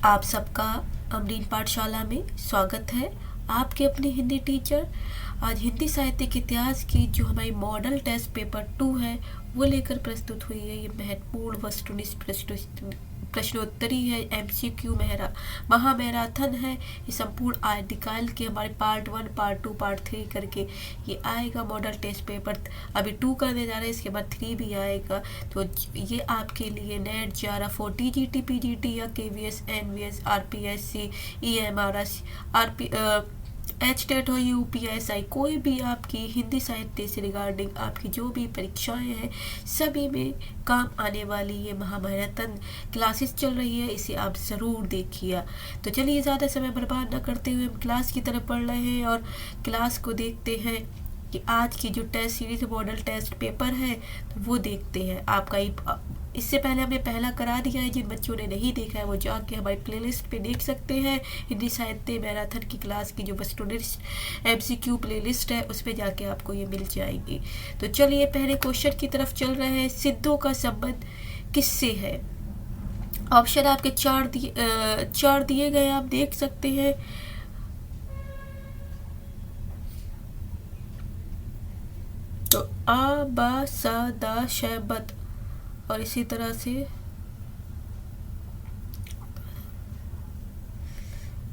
आप सबका अमरीन पाठशाला में स्वागत है। आपके अपने हिंदी टीचर आज हिंदी साहित्य के इतिहास की जो हमारी मॉडल टेस्ट पेपर 2 है वो लेकर प्रस्तुत हुई है। ये महत्वपूर्ण वस्तुनिष्ठ प्रश्नोत्तरी है, MCQ महामैराथन है। ये संपूर्ण आर्टिकल के हमारे पार्ट 1, पार्ट 2, पार्ट 3 करके ये आएगा। मॉडल टेस्ट पेपर अभी 2 करने जा रहे हैं, इसके बाद 3 भी आएगा। तो ये आपके लिए नेट जारा फॉर TGT, PGT या KVS, NVS, RPSC, EMRS, HTET हो, UPSI, कोई भी आपकी हिंदी साहित्य से रिगार्डिंग आपकी जो भी परीक्षाएं हैं सभी में काम आने वाली ये महामैराथन क्लासेस चल रही है, इसे आप ज़रूर देखिए। तो चलिए ज़्यादा समय बर्बाद न करते हुए हम क्लास की तरफ पढ़ रहे हैं और क्लास को देखते हैं कि आज की जो test series model test paper है तो वो देखते हैं। आपका इससे पहले हमने पहला करा दिया है, जिन बच्चों ने नहीं देखा है वो जाके हमारी प्लेलिस्ट पे देख सकते हैं। हिंदी साहित्य मैराथन की क्लास की जो वस्तुनिष्ठ MCQ प्लेलिस्ट है उस पर जाके आपको ये मिल जाएगी। तो चलिए पहले क्वेश्चन की तरफ चल रहे हैं। सिद्धों का संबंध किससे है? ऑप्शन आपके चार दिए गए, आप देख सकते हैं। तो आ, बा, सा, दा, श, बद और इसी तरह से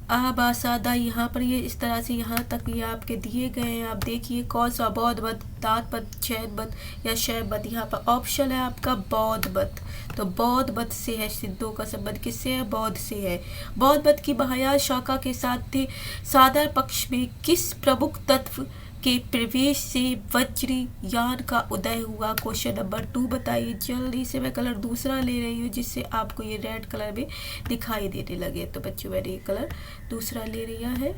आ, बा, सा, दा, यहाँ पर ये इस तरह से यहाँ तक ये आपके दिए गए हैं। आप देखिए कौन सा बौद्ध बद, दात बद, चैन बद या शय बद। यहाँ पर ऑप्शन है आपका बौद्ध बद। तो बौद्ध बद से है सिद्धों का संबंध। किससे है? बौद्ध से है। बौद्ध बद की महायान शाखा के साथ थे साधारण पक्ष में किस प्रमुख तत्व के प्रवेश से वज्रयान का उदय हुआ? क्वेश्चन नंबर 2 बताइए। जल्दी से मैं कलर दूसरा ले रही हूँ जिससे आपको ये रेड कलर में दिखाई देने लगे। तो बच्चों मैंने ये कलर दूसरा ले लिया है।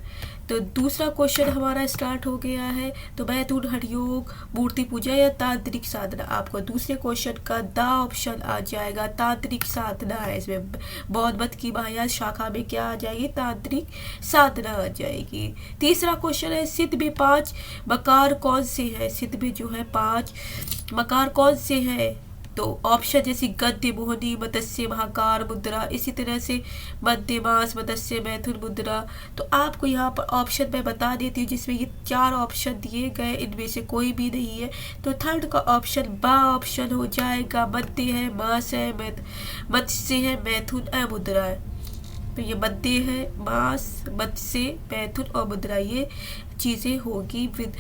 तो दूसरा क्वेश्चन हमारा स्टार्ट हो गया है। तो मैथुन, हठयोग, मूर्ति पूजा या तांत्रिक साधना? आपको दूसरे क्वेश्चन का दा ऑप्शन आ जाएगा। तांत्रिक साधना है इसमें। बौद्ध मत की महायान शाखा में क्या आ जाएगी? तांत्रिक साधना आ जाएगी। तीसरा क्वेश्चन है सिद्ध में 5 मकार कौन से है? सिद्ध में जो है 5 मकार कौन से है? तो ऑप्शन जैसे गद्य, मोहनी, मत्स्य, महाकार मुद्रा, इसी तरह से मध्य, मास, मत्स्य, मैथुन मुद्रा। तो आपको यहाँ पर ऑप्शन मैं बता देती हूँ जिसमें ये 4 ऑप्शन दिए गए, इनमें से कोई भी नहीं है। तो थर्ड का ऑप्शन बा ऑप्शन हो जाएगा। मध्य है, मास है, मत्स्य है, मैथुन है, मुद्रा है। तो ये मध्य है, मास, मत्स्य, मैथुन और मुद्रा, ये चीज़ें होगी विद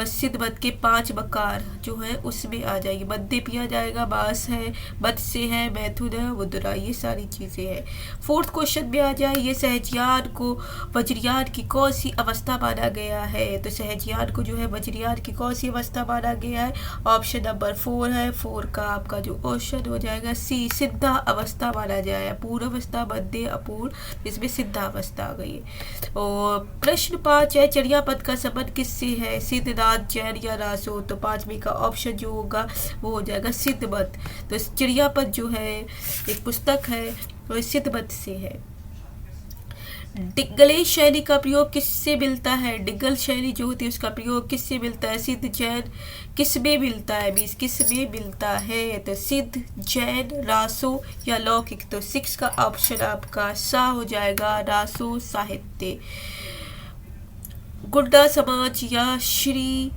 सिद्ध मत के 5 मकार जो है उसमें आ जाएगी। मध्य भी आ जाएगा, मास है, मत्स्य है, मैथुन है, मुद्रा, ये सारी चीज़ें हैं। फोर्थ क्वेश्चन में आ जाए ये सहजयान को वज्रयान की कौन सी अवस्था माना गया है? तो सहजयान को जो है वज्रयान की कौन सी अवस्था माना गया है? ऑप्शन नंबर 4 है। 4 का आपका जो ऑप्शन हो जाएगा C, सिद्धा अवस्था माना जाए। पूर्ण अवस्था, मध्य, अपूर्ण, इसमें सिद्धा अवस्था आ गई है। और प्रश्न 5 है चर्या पद का संबंध किससे है? सिद्धनाथ, जैन या रासो? तो 5वें का ऑप्शन जो होगा वो हो जाएगा सिद्ध मत। तो चिड़ियापद जो है एक पुस्तक है वो सिद्ध मत से है। डिग्गल शैली का प्रयोग किससे मिलता है? डिग्गल शैली जो होती है उसका प्रयोग किससे मिलता है? सिद्ध, जैन, किस में मिलता है? 20 किस में मिलता है? तो सिद्ध, जैन, रासो या लौकिक? तो 6 का ऑप्शन आपका सा हो जाएगा, रासो साहित्य। गुड्डा समाज या श्री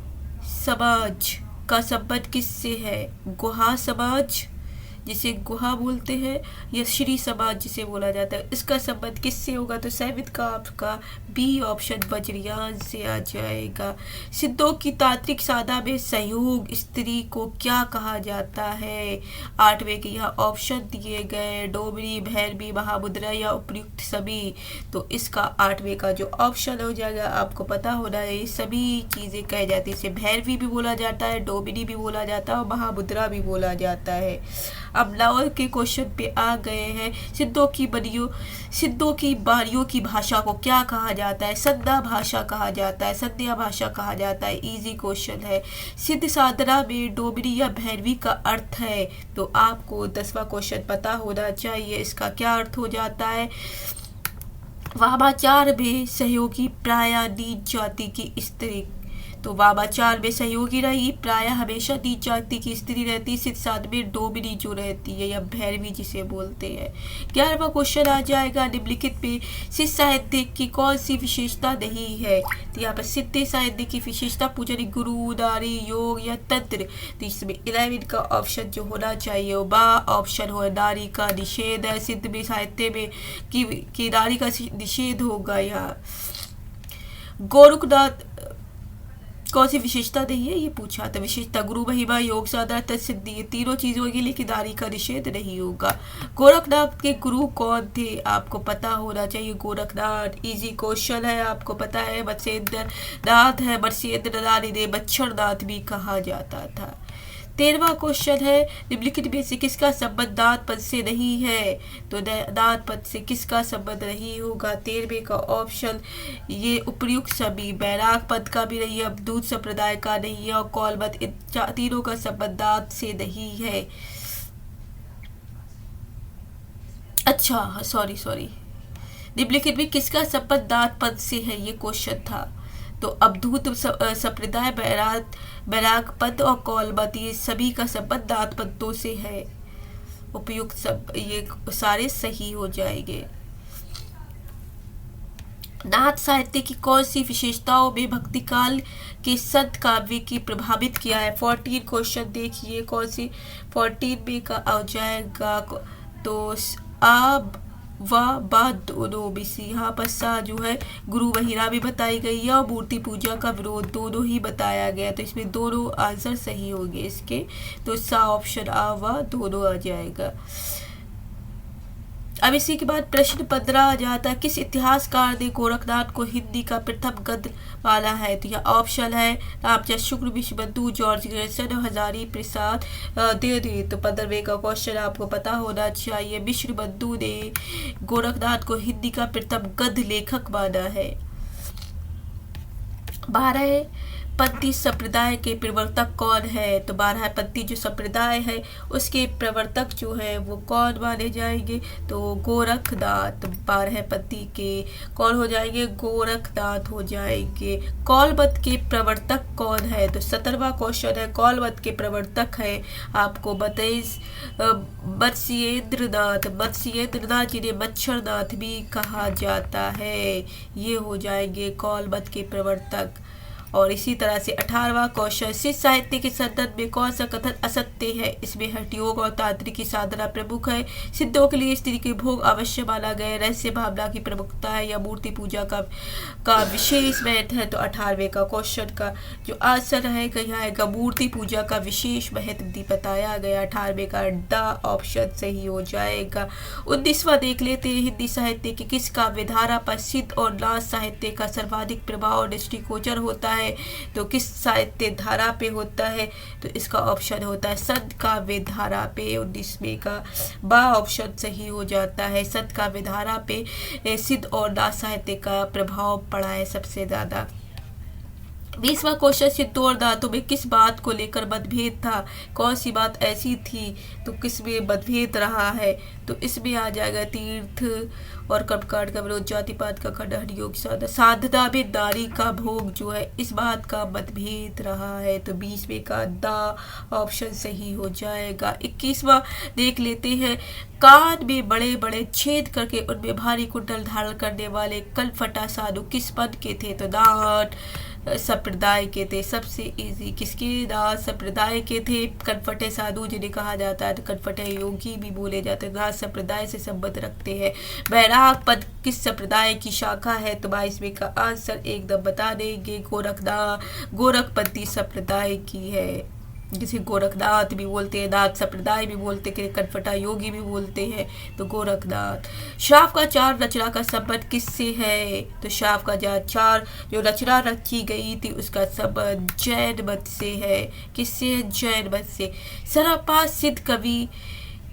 समाज का संबंध किससे है? गुहा समाज जिसे गुहा बोलते हैं या श्री समाज जिसे बोला जाता है, इसका संबंध किससे होगा? तो 7 का आपका बी ऑप्शन वज्रयान से आ जाएगा। सिद्धों की तांत्रिक साधना में सहयोग स्त्री को क्या कहा जाता है? 8वें के यहाँ ऑप्शन दिए गए, डोमरी, भैरवी, महामुद्रा या उपयुक्त सभी। तो इसका 8वें का जो ऑप्शन हो जाएगा आपको पता होना है, ये सभी चीज़ें कह जाती है। इसे भैरवी भी बोला जाता है, डोमरी भी बोला जाता है और महामुद्रा भी बोला जाता है। अब लाहौर के क्वेश्चन पे आ गए हैं। सिद्धों की बारियों की भाषा को क्या कहा जाता है? संध्या भाषा कहा जाता है, संध्या भाषा कहा जाता है। इजी क्वेश्चन है। सिद्ध साधना में डोमरी या भैरवी का अर्थ है? तो आपको 10वां क्वेश्चन पता होना चाहिए, इसका क्या अर्थ हो जाता है? वामाचार में सहयोगी प्राय नीच जाति की स्त्री। तो वामाचार में सहयोगी रही, प्राय हमेशा नीच जाति की स्त्री रहती, सिद्ध साध में डोमिनी जो रहती है या भैरवी जिसे बोलते हैं। 11वां क्वेश्चन आ जाएगा, निम्नलिखित में सिद्ध साहित्य की कौन सी विशेषता नहीं है? तो यहाँ पर सिद्ध साहित्य की विशेषता पूजन गुरु, नारी, योग या तंत्र। तो इसमें 11 का ऑप्शन जो होना चाहिए वो बा ऑप्शन हो, नारी का निषेध है सिद्ध में साहित्य में कि नारी का निषेध होगा। यहाँ गोरखनाथ कौन सी विशेषता नहीं है ये पूछा था। विशेषता गुरु महिमा, योग साधना, तत्सिद्धि, ये तीनों चीजें होगी लेकिन नारी का निषेध नहीं होगा। गोरखनाथ के गुरु कौन थे? आपको पता होना चाहिए। गोरखनाथ इजी क्वेश्चन है, आपको पता है। मत्स्येंद्र नाथ है, मत्स्येंद्र नाथ इन्हें मच्छरनाथ भी कहा जाता था। 13वां क्वेश्चन है, निम्नलिखित में से किसका संबंध दांत पद से नहीं है? तो दांत पद से किसका संबंध नहीं होगा? 13वें का ऑप्शन ये उपर्युक्त सभी, बैराग पद का भी नहीं है, अवधूत संप्रदाय का नहीं है और कौलवत, इन तीनों का संबंध दांत से नहीं है। अच्छा सॉरी, निम्नलिखित में किसका संबंध दांत पद से है ये क्वेश्चन था। तो अवधूत संप्रदाय, बैराग पद और कौलवत, ये सभी का संबंध दांत पदों से है। उपयुक्त सब ये सारे सही हो जाएंगे। नाथ साहित्य की कौन सी विशेषताओं में भक्ति काल के संत काव्य की प्रभावित किया है? 14 क्वेश्चन देखिए कौन सी 14 में का आ जाएगा। तो अब व बाद दोनों बिसी, यहाँ पर सा जो है गुरु महिला भी बताई गई है और मूर्ति पूजा का विरोध दोनों ही बताया गया। तो इसमें दोनों आंसर सही होंगे इसके। तो सा ऑप्शन आ व दोनों आ जाएगा। अब इसी के बाद प्रश्न 15 आ जाता है, किस इतिहासकार ने गोरखनाथ को हिंदी का प्रथम गद्य माना है? तो यह ऑप्शन है रामचंद्र शुक्ल, विश्वबंधु, जॉर्ज ग्रेसन और हजारी प्रसाद दे। तो 15वें का क्वेश्चन आपको पता होना चाहिए। विश्वबंधु ने गोरखनाथ को हिंदी का प्रथम गद्य लेखक माना है। 12 पंथी संप्रदाय के प्रवर्तक कौन है? तो 12 पंथी जो संप्रदाय है उसके प्रवर्तक जो है वो कौन माने जाएंगे? तो गोरखनाथ। 12 पंथी के कौन हो जाएंगे? गोरखनाथ हो जाएंगे। कौलवत के प्रवर्तक कौन है? तो 17वां क्वेश्चन है, कौलवत के प्रवर्तक है आपको बताइए मत्स्येंद्रनाथ जिन्हें मच्छरनाथ भी कहा जाता है, ये हो जाएंगे कौलवत के प्रवर्तक। और इसी तरह से 18वां क्वेश्चन, सिद्ध साहित्य के संदर्भ में कौन सा कथन असत्य है? इसमें हठयोग और तांत्रिक की साधना प्रमुख है, सिद्धों के लिए स्त्री के भोग अवश्य माना गया, रहस्य भावना की प्रमुखता है या मूर्ति पूजा का विशेष महत्व है। तो 18वें का क्वेश्चन का जो आंसर है कहीं आएगा मूर्ति पूजा का विशेष महत्व बताया गया। 18वें का ड ऑप्शन सही हो जाएगा। 19वां देख लेते हैं, हिंदी साहित्य के किस काव्य धारा पर सिद्ध और नाथ साहित्य का सर्वाधिक प्रभाव और दृष्टिगोचर होता है? तो किस साहित्य धारा पे होता है? तो इसका ऑप्शन होता है संत काव्य धारा पे। 19वें का बा ऑप्शन सही हो जाता है। संत काव्य धारा पे सिद्ध और नाथ साहित्य का प्रभाव पड़ा है सबसे ज्यादा। 20वां क्वेश्चन, सिद्धों और नाथों में किस बात को लेकर मतभेद था? कौन सी बात ऐसी थी तो किस में मतभेद रहा है? तो इसमें आ जाएगा तीर्थ और कर्मकांड का विरोध, जाति पात का खंडन, योग साधना में नारी का भोग जो है इस बात का मतभेद रहा है। तो 20वें का दा ऑप्शन सही हो जाएगा। 21वां देख लेते हैं, कान में बड़े बड़े छेद करके उनमें भारी कुंडल धारण करने वाले कलफटा साधु किस पद के थे? तो नाथ संप्रदाय के थे। सबसे इजी किसके? नाथ संप्रदाय के थे कनफटे साधु जिन्हें कहा जाता है। तो कनफटे योगी भी बोले जाते हैं, नाथ संप्रदाय से संबंध रखते हैं। बैराग पद किस संप्रदाय की शाखा है? तो 22वें का आंसर एकदम बता देंगे, गोरखपंथी संप्रदाय की है, जिसे गोरखनाथ भी बोलते हैं, नाथ संप्रदाय भी बोलते हैं, कनफटा योगी भी बोलते हैं। तो गोरखनाथ। शावकाचार रचना का संबंध किससे है? तो शावकाचार जो रचना रची गई थी उसका संबंध जैन मत से है। किससे? जैन मत से। सरप्पा सिद्ध कवि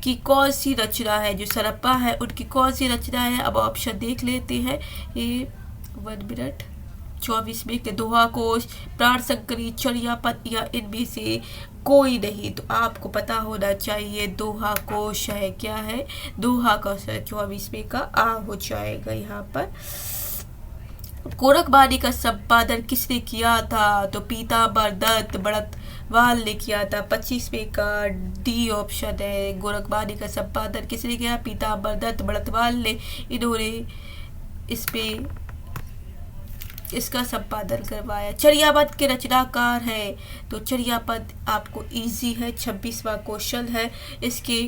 की कौन सी रचना है? जो सरप्पा है उनकी कौन सी रचना है? अब ऑप्शन देख लेते हैं। ये 1 मिनट 24वें के दोहा कोश, प्राण संकरी, चर्यापद या इनमें से कोई नहीं। तो आपको पता होना चाहिए दोहा कोश है। क्या है? दोहा कोश है। 24वें का आ हो जाएगा यहाँ पर। गोरखबानी का संपादन किसने किया था? तो पीताम्बर दत्त बड़तवाल ने किया था। 25वें का डी ऑप्शन है। गोरखबानी का संपादन किसने किया? पीताम्बर दत्त बड़तवाल ने इन्होंने इस पे इसका संपादन करवाया। चर्यापद के रचनाकार है, तो चर्यापद आपको इजी है, 26वां क्वेश्चन है। इसके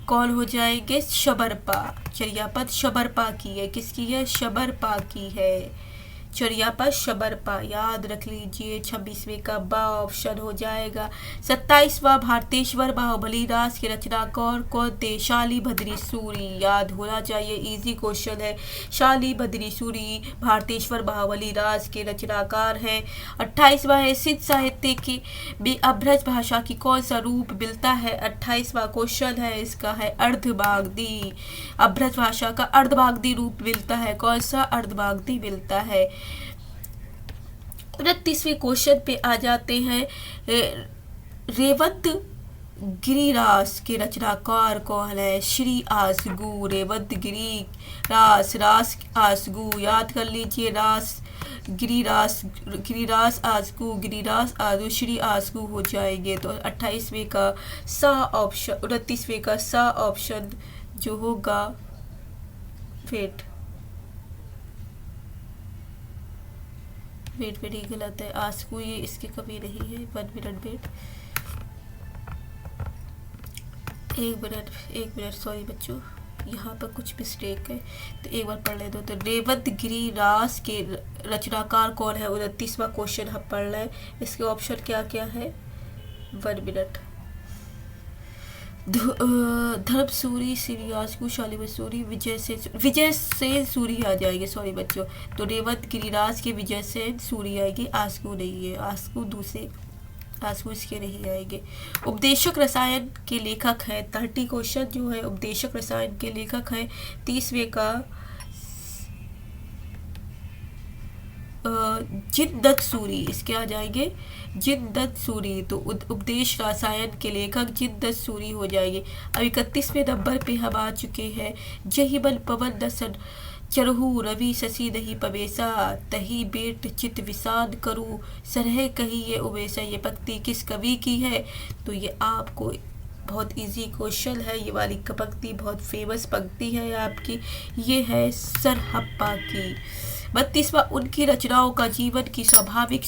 कौन हो जाएंगे? शबरपा। चर्यापद शबरपा की है। किसकी है? शबरपा की है। चर्यापद शबरपा याद रख लीजिए। 26वें का बा ऑप्शन हो जाएगा। 27वां भारतेश्वर बाहुबली रास के रचनाकार कौन थे? शाली भद्री सूरी। याद होना चाहिए, इजी क्वेश्चन है। शाली भद्री सूरी भारतेश्वर बाहुबली रास के रचनाकार हैं। 28वां है सिद्ध साहित्य की भी अभ्रज भाषा की कौन सा रूप मिलता है? 28वां क्वेश्चन है, इसका है अर्धमागधी। अभ्रज भाषा का अर्धमागधी रूप मिलता है। कौन सा? अर्धमागधी मिलता है। 29वें क्वेश्चन पे आ जाते हैं। रेवंत गिरिरास के रचनाकार कौन है? श्री आसगु। रेवंत गिरिरास, रास आसगु याद कर लीजिए। रास गिरिरास, गिरिरास आसगु, गिरिरास आसगु, श्री आसगु हो जाएंगे। तो 28वें का सा ऑप्शन, 29वें का सा ऑप्शन जो होगा वेट ही गलत है। आसकू ये इसकी कमी नहीं है। 1 मिनट वेट, एक मिनट सॉरी बच्चों, यहाँ पर कुछ मिस्टेक है, तो एक बार पढ़ ले दो। तो रेवंत गिरिरास के रचनाकार कौन है? 29वां क्वेश्चन हम पढ़ रहे हैं। इसके ऑप्शन क्या क्या है? 1 मिनट। धर्म सूरी, श्री आसकू, शालिम सूरी, विजय सेन सूरी आ जाएंगे। सॉरी बच्चों, तो रेवंत गिरिराज के विजय सेन सूरी आएगी। आसकू नहीं है। आसकू दूसरे, आसकू इसके नहीं आएंगे। उपदेशक रसायन के लेखक है। 30 क्वेश्चन जो है उपदेशक रसायन के लेखक है। 30वें का जिन दत्त सूरी, इसके आ जाएंगे जिन दत्त सूरी। तो उपदेश रसायन के लेखक जिन दत्त सूरी हो जाएंगे। अब 31वें नंबर पे हम आ चुके हैं। जही बल पवन दसन चरहू रवि शशि दही पवेशा, तही बेट चित विषाद करूँ सरह कही ये उवेशा। ये पंक्ति किस कवि की है? तो ये आपको बहुत इजी क्वेश्चन है। ये वाली पंक्ति बहुत फेमस पंक्ति है आपकी। ये है सरहप्पा की। 32वां उनकी रचनाओं का जीवन की स्वाभाविक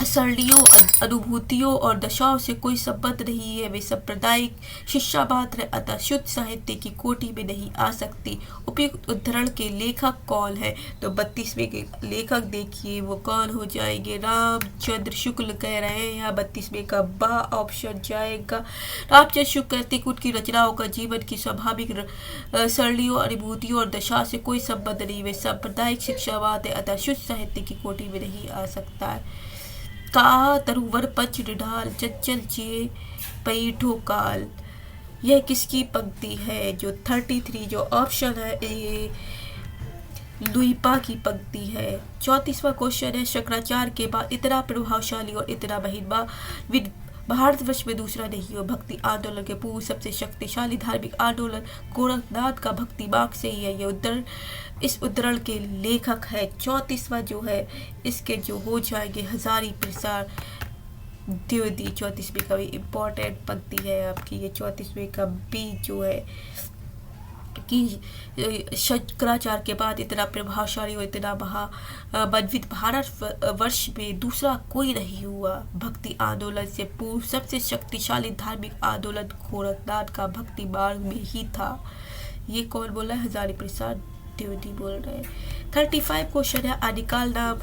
सरणियों, अनुभूतियों और दशाओं से कोई संबंध नहीं है। वे सांप्रदायिक शिक्षा मात्र, अतः शुद्ध साहित्य की कोटि में नहीं आ सकती। उपयुक्त उद्धरण के लेखक कौन है? तो 32वें के लेखक देखिए वो कौन हो जाएंगे? रामचंद्र शुक्ल कह रहे हैं। यहाँ 32वें का बा ऑप्शन जाएगा। रामचंद्र शुक्ल कहते हैं उनकी रचनाओं का जीवन की स्वाभाविक सरणियों, अनुभूतियों और दशा से कोई संबंध नहीं। वे सांप्रदायिक शिक्षा मात्र, अतः शुद्ध साहित्य की कोटि में नहीं आ सकता है। का तरुवर पंच निढाल चंचल चे पैठो काल, यह किसकी पंक्ति है? जो 33 जो ऑप्शन है ये लुइपा की पंक्ति है। 34वां क्वेश्चन है। शंकराचार्य के बाद इतना प्रभावशाली और इतना महिमा भारतवर्ष में दूसरा नहीं हो। भक्ति आंदोलन के पूर्व सबसे शक्तिशाली धार्मिक आंदोलन गोरखनाथ का भक्ति मार्ग से ही है। ये उद्धरण, इस उद्धरण के लेखक है। 34वां जो है इसके जो हो जाएंगे हजारी प्रसाद द्विवेदी। 34वें का भी इम्पोर्टेंट पंक्ति है आपकी। ये 34वें का बी जो है कि शंकराचार्य के बाद इतना प्रभावशाली और इतना महामन्वित भारत वर्ष में दूसरा कोई नहीं हुआ। भक्ति आंदोलन से पूर्व सबसे शक्तिशाली धार्मिक आंदोलन गोरखनाथ का भक्ति मार्ग में ही था। ये कौन बोल रहा है? हजारी प्रसाद द्विवेदी बोल रहे हैं। 35 क्वेश्चन है। आदिकाल नाम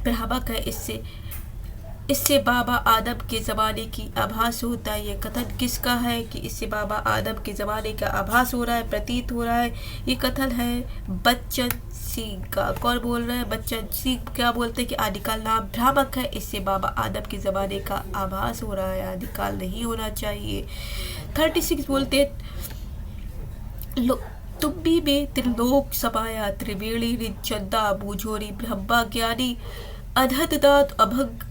भ्रामक है। इससे बाबा आदम के ज़माने की आभास होता है। ये कथन किसका है कि इससे बाबा आदम के ज़माने का आभास हो रहा है, प्रतीत हो रहा है? ये कथन है बच्चन सिंह का। कौन बोल रहा है? बच्चन सिंह। क्या बोलते हैं कि आदिकाल नाम भ्रामक है, इससे बाबा आदम के ज़माने का आभास हो रहा है, आदिकाल नहीं होना चाहिए। 36 बोलते तुम्बी में त्रिलोक समाया, त्रिवेणी रिचंदा बूझोरी ब्रह्मा ज्ञानी अधत दात अभंग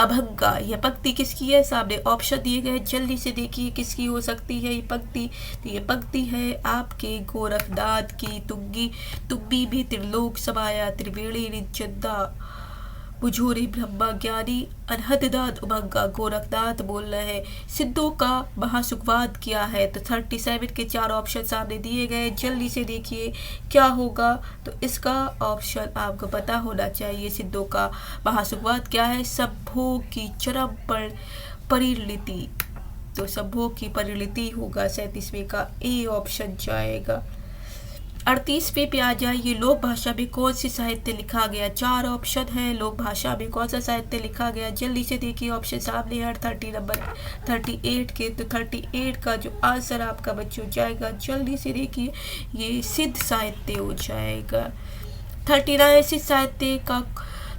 अभंगा। यह पंक्ति किसकी है? सामने ऑप्शन दिए गए, जल्दी से देखिए किसकी हो सकती है ये पंक्ति। तो ये पंक्ति है आपके गोरखनाथ की। तुम्बी में त्रिलोक समाया, त्रिवेणी निचंदा मुझोरे ब्रह्मा ज्ञानी, अनहदनाथ उमंगा। गोरखनाथ बोल रहे हैं। सिद्धों का महासुखवाद क्या है? तो 37 के 4 ऑप्शन सामने दिए गए, जल्दी से देखिए क्या होगा। तो इसका ऑप्शन आपको पता होना चाहिए। सिद्धों का महासुखवाद क्या है? संभोग की चरम पर परिणति। तो संभोग की परिणति होगा 37वें का ए ऑप्शन जाएगा। 38वें पे आ जाइए, लोक भाषा में कौन सी साहित्य लिखा गया? 4 ऑप्शन है, लोक भाषा में कौन सा साहित्य लिखा गया? जल्दी से देखिए ऑप्शन सामने है 30 नंबर 38 के। तो 38 का जो आंसर आपका बच्चों जाएगा, जल्दी से देखिए ये सिद्ध साहित्य हो जाएगा। 39 सिद्ध साहित्य का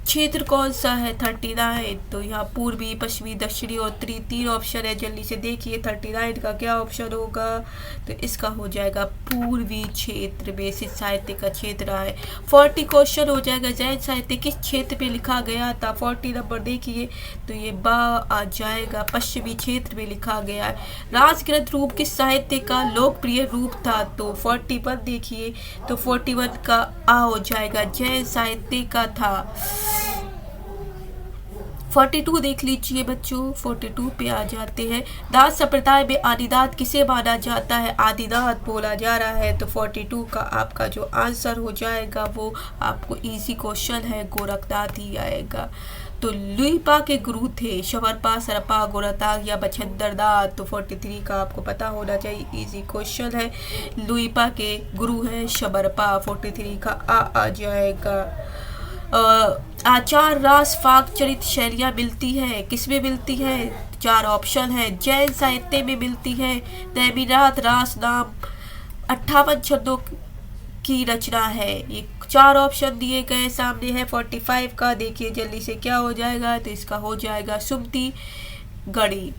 क्षेत्र कौन सा है? 39। तो यहाँ पूर्वी, पश्चिमी, दक्षिणी और उत्तरी 3 ऑप्शन है, जल्दी से देखिए 39 का क्या ऑप्शन होगा। तो इसका हो जाएगा पूर्वी क्षेत्र में सिद्ध साहित्य का क्षेत्र है। 40 क्वेश्चन हो जाएगा, जैन साहित्य किस क्षेत्र में लिखा गया था? 40 नंबर देखिए, तो ये बा आ जाएगा, पश्चिमी क्षेत्र में लिखा गया है। राजग्रंथ रूप किस साहित्य का लोकप्रिय रूप था? तो 41 देखिए, तो 41 का आ हो जाएगा, जैन साहित्य का था। 42 देख लीजिए बच्चों, 42 पे आ जाते हैं। दास संप्रदाय में आदिनाथ किसे माना जाता है? आदिनाथ बोला जा रहा है। तो 42 का आपका जो आंसर हो जाएगा वो आपको इजी क्वेश्चन है, गोरखनाथ ही आएगा। तो लुइपा के गुरु थे शबरपा, सरपा, गोरखनाथ या बछेंद्रनाथ। तो 43 का आपको पता होना चाहिए, इजी क्वेश्चन है। लुइपा के गुरु है शबरपा। 43 का आ जाएगा। आचार, रास, फाग, चरित शैलियाँ मिलती है, किसमें मिलती है? 4 ऑप्शन है, जैन साहित्य में मिलती है। नेमिनाथ रास नाम 58 छंदों की रचना है। ये 4 ऑप्शन दिए गए सामने है। 45 का देखिए जल्दी से क्या हो जाएगा। तो इसका हो जाएगा सुमति गढ़ी।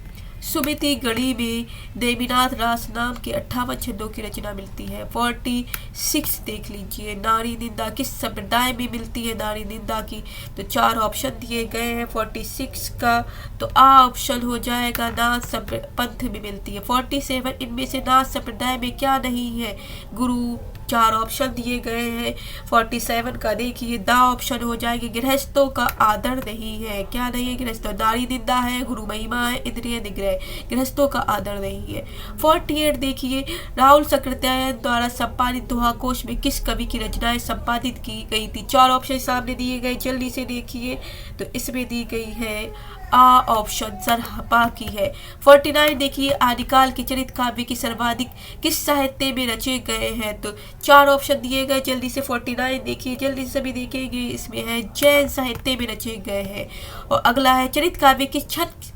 सुमिति गढ़ी में नेमिनाथ रास नाम के 58 छंदों की रचना मिलती है। 46 देख लीजिए, नारी निंदा किस संप्रदाय में मिलती है? नारी निंदा की। तो 4 ऑप्शन दिए गए हैं 46 का। तो आ ऑप्शन हो जाएगा, नाथ पंथ में मिलती है। 47 इनमें से नाथ संप्रदाय में क्या नहीं है? गुरु। 4 ऑप्शन दिए गए हैं। 47 का देखिए दा ऑप्शन हो जाएगी, गृहस्थों का आदर नहीं है। क्या नहीं है? गृहस्थों। नारी निंदा है, गुरु महिमा है, इंद्रिय निग्रह, गृहस्थों का आदर नहीं है। 48 देखिए, राहुल सकृत्यायन द्वारा संपादित दोहाकोश में किस कवि की रचनाएं संपादित की गई थी? 4 ऑप्शन सामने दिए गए, जल्दी से देखिए। तो इसमें दी गई है आ ऑप्शन सरहपा की है। 49 देखिए, आदिकाल के चरित काव्य की सर्वाधिक किस साहित्य में रचे गए हैं? तो 4 ऑप्शन दिए गए, जल्दी से 49 देखिए, जल्दी से भी देखेंगे। इसमें है जैन साहित्य में रचे गए हैं। और अगला है चरित काव्य किस छंद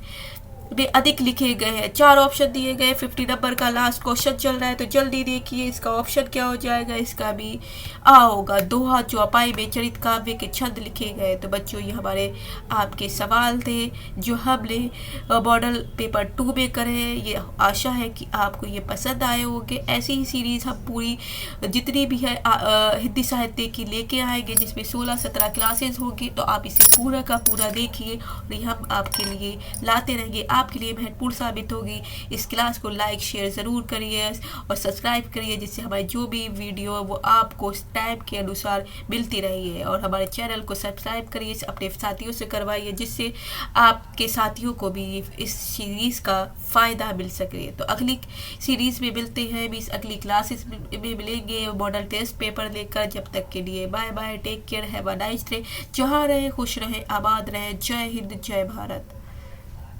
में अधिक लिखे गए हैं? 4 ऑप्शन दिए गए। 50 नंबर का लास्ट क्वेश्चन चल रहा है, तो जल्दी देखिए इसका ऑप्शन क्या हो जाएगा। इसका भी आ होगा, दोहा चौपाई में चरित काव्य के छंद लिखे गए। तो बच्चों ये हमारे आपके सवाल थे जो हमने मॉडल पेपर 2 में करे हैं। ये आशा है कि आपको ये पसंद आए होंगे। ऐसी ही सीरीज हम पूरी जितनी भी है हिंदी साहित्य की लेके आएंगे, जिसमें 16-17 क्लासेस होंगी। तो आप इसे पूरा का पूरा देखिए और ये हम आपके लिए लाते रहेंगे, आपके लिए महत्वपूर्ण साबित होगी। इस क्लास को लाइक शेयर ज़रूर करिए और सब्सक्राइब करिए, जिससे हमारी जो भी वीडियो है वो आपको टाइम के अनुसार मिलती रही है। और हमारे चैनल को सब्सक्राइब करिए, अपने साथियों से करवाइए, जिससे आपके साथियों को भी इस सीरीज़ का फ़ायदा मिल सके। तो अगली सीरीज़ में मिलते हैं, भी अगली क्लासेस में मिलेंगे मॉडल टेस्ट पेपर लेकर। जब तक के लिए bye bye, take care, have a nice day. जहाँ रहे खुश रहें, आबाद रहें। जय हिंद, जय भारत।